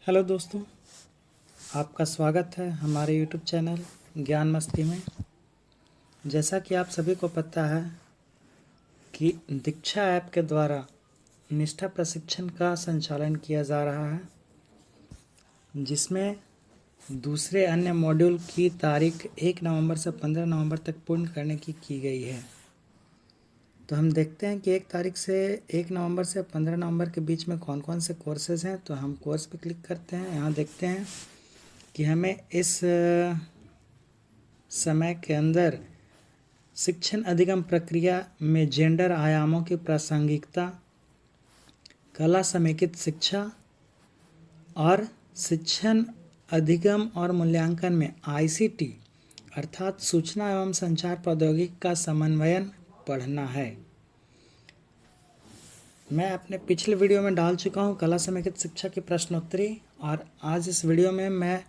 Hello दोस्तों, आपका स्वागत है हमारे यूट्यूब चैनल ज्ञान मस्ती में। जैसा कि आप सभी को पता है कि दीक्षा ऐप के द्वारा निष्ठा प्रशिक्षण का संचालन किया जा रहा है, जिसमें दूसरे अन्य मॉड्यूल की तारीख 1 नवंबर से 15 नवंबर तक पूर्ण करने की गई है। तो हम देखते हैं कि 1 तारीख से 1 नवंबर से 15 नवंबर के बीच में कौन कौन से कोर्सेज हैं। तो हम कोर्स पे क्लिक करते हैं। यहाँ देखते हैं कि हमें इस समय के अंदर शिक्षण अधिगम प्रक्रिया में जेंडर आयामों की प्रासंगिकता, कला समेकित शिक्षा और शिक्षण अधिगम और मूल्यांकन में आईसीटी अर्थात सूचना एवं संचार प्रौद्योगिकी का समन्वयन पढ़ना है। मैं अपने पिछले वीडियो में डाल चुका हूँ कला समेकित शिक्षा की प्रश्नोत्तरी, और आज इस वीडियो में मैं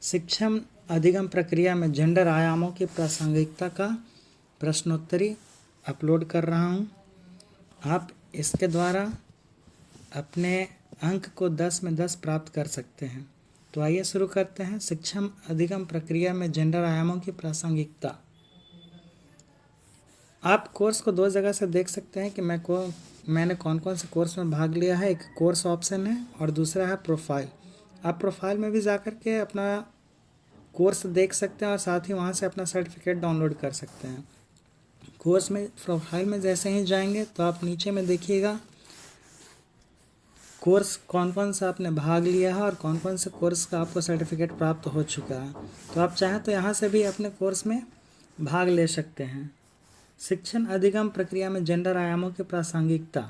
शिक्षण अधिगम प्रक्रिया में जेंडर आयामों की प्रासंगिकता का प्रश्नोत्तरी अपलोड कर रहा हूँ। आप इसके द्वारा अपने अंक को 10 में 10 प्राप्त कर सकते हैं। तो आइए शुरू करते हैं। शिक्षण अधिगम प्रक्रिया में जेंडर आयामों की प्रासंगिकता। आप कोर्स को 2 जगह से देख सकते हैं कि मैंने कौन कौन से कोर्स में भाग लिया है। एक कोर्स ऑप्शन है और दूसरा है प्रोफाइल। आप प्रोफाइल में भी जाकर के अपना कोर्स देख सकते हैं और साथ ही वहाँ से अपना सर्टिफिकेट डाउनलोड कर सकते हैं। कोर्स में प्रोफाइल में जैसे ही जाएंगे तो आप नीचे में देखिएगा कोर्स कौन कौन सा आपने भाग लिया है और कौन कौन से कोर्स का आपको सर्टिफिकेट प्राप्त हो चुका है। तो आप चाहें तो यहाँ से भी अपने कोर्स में भाग ले सकते हैं। शिक्षण अधिगम प्रक्रिया में जेंडर आयामों की प्रासंगिकता।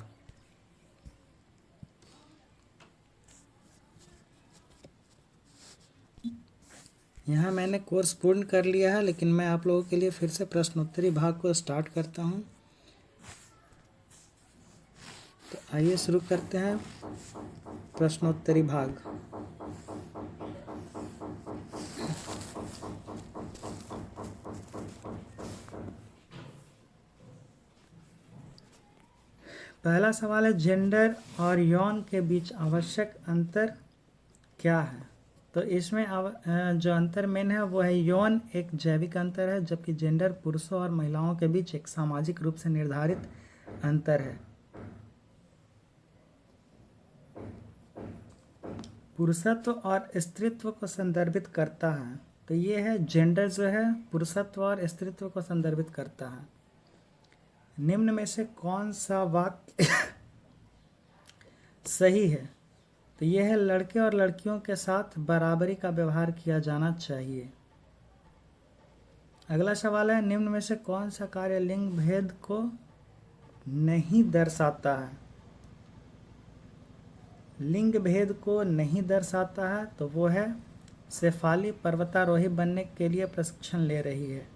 यहाँ मैंने कोर्स पूर्ण कर लिया है, लेकिन मैं आप लोगों के लिए फिर से प्रश्नोत्तरी भाग को स्टार्ट करता हूँ। तो आइए शुरू करते हैं प्रश्नोत्तरी भाग। पहला सवाल है, जेंडर और यौन के बीच आवश्यक अंतर क्या है। तो इसमें जो अंतर मेन है वो है यौन एक जैविक अंतर है, जबकि जेंडर पुरुषों और महिलाओं के बीच एक सामाजिक रूप से निर्धारित अंतर है। पुरुषत्व और स्त्रीत्व को संदर्भित करता है। तो ये है जेंडर जो है पुरुषत्व और स्त्रीत्व को संदर्भित करता है। निम्न में से कौन सा वाक्य सही है। तो यह है लड़के और लड़कियों के साथ बराबरी का व्यवहार किया जाना चाहिए। अगला सवाल है, निम्न में से कौन सा कार्य लिंग भेद को नहीं दर्शाता है। लिंग भेद को नहीं दर्शाता है तो वो है शेफाली पर्वतारोही बनने के लिए प्रशिक्षण ले रही है।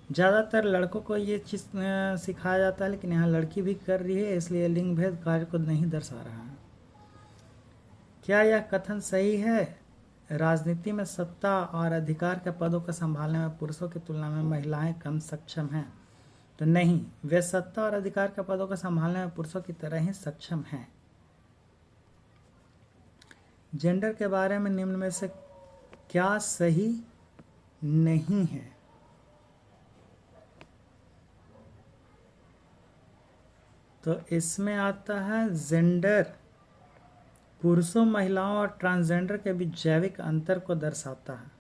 ज़्यादातर लड़कों को ये चीज़ सिखाया जाता है, लेकिन यहाँ लड़की भी कर रही है, इसलिए लिंग भेद कार्य को नहीं दर्शा रहा है। क्या यह कथन सही है, राजनीति में सत्ता और अधिकार के पदों को संभालने में पुरुषों की तुलना में महिलाएं कम सक्षम हैं। तो नहीं, वे सत्ता और अधिकार के पदों को संभालने में पुरुषों की तरह ही सक्षम हैं। जेंडर के बारे में निम्न में से क्या सही नहीं है। तो इसमें आता है जेंडर पुरुषों, महिलाओं और ट्रांसजेंडर के बीच जैविक अंतर को दर्शाता है।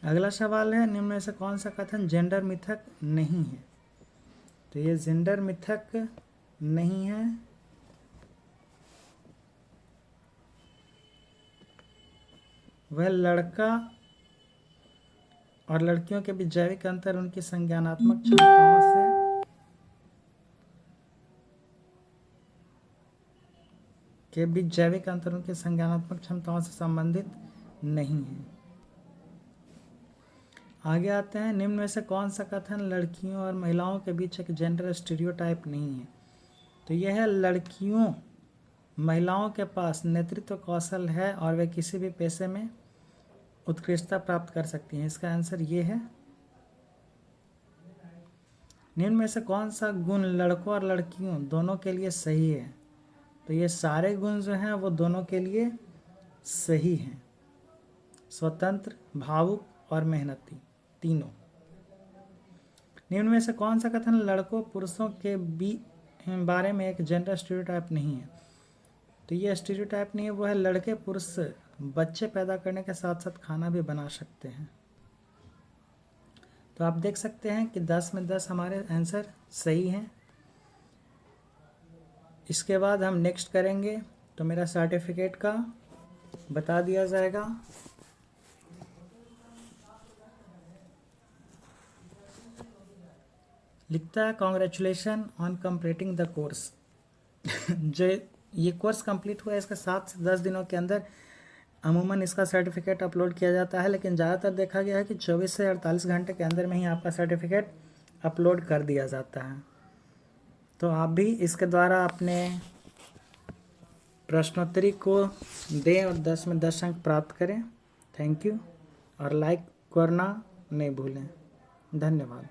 अगला सवाल है, निम्न में से कौन सा कथन जेंडर मिथक नहीं है। तो ये जेंडर मिथक नहीं है। वह लड़का और लड़कियों के बीच जैविक अंतर उनकी संज्ञानात्मक क्षमताओं से संबंधित नहीं है। आगे आते हैं, निम्न में से कौन सा कथन लड़कियों और महिलाओं के बीच एक जेंडर स्टीरियोटाइप नहीं है। तो यह है लड़कियों महिलाओं के पास नेतृत्व कौशल है और वे किसी भी पेशे में उत्कृष्टता प्राप्त कर सकती हैं। इसका आंसर ये है। निम्न में से कौन सा गुण लड़कों और लड़कियों दोनों के लिए सही है? तो ये सारे गुण जो हैं वो दोनों के लिए सही हैं। स्वतंत्र, भावुक और मेहनती, तीनों। निम्न में से कौन सा कथन लड़कों पुरुषों के बारे में एक जेंडर स्टीरियोटाइप नहीं है? तो ये स्टीरियोटाइप नहीं है, वो है लड़के पुरुष बच्चे पैदा करने के साथ साथ खाना भी बना सकते हैं। तो आप देख सकते हैं कि 10 में 10 हमारे आंसर सही हैं। इसके बाद हम नेक्स्ट करेंगे तो मेरा सर्टिफिकेट का बता दिया जाएगा। लिखता है congratulation on completing the course. जो ये कोर्स कंप्लीट हुआ है इसके 7 से 10 दिनों के अंदर अमूमन इसका सर्टिफिकेट अपलोड किया जाता है, लेकिन ज़्यादातर देखा गया है कि 24 से 48 घंटे के अंदर में ही आपका सर्टिफिकेट अपलोड कर दिया जाता है। तो आप भी इसके द्वारा अपने प्रश्नोत्तरी को दें और 10 में 10 अंक प्राप्त करें। थैंक यू, और लाइक करना नहीं भूलें। धन्यवाद।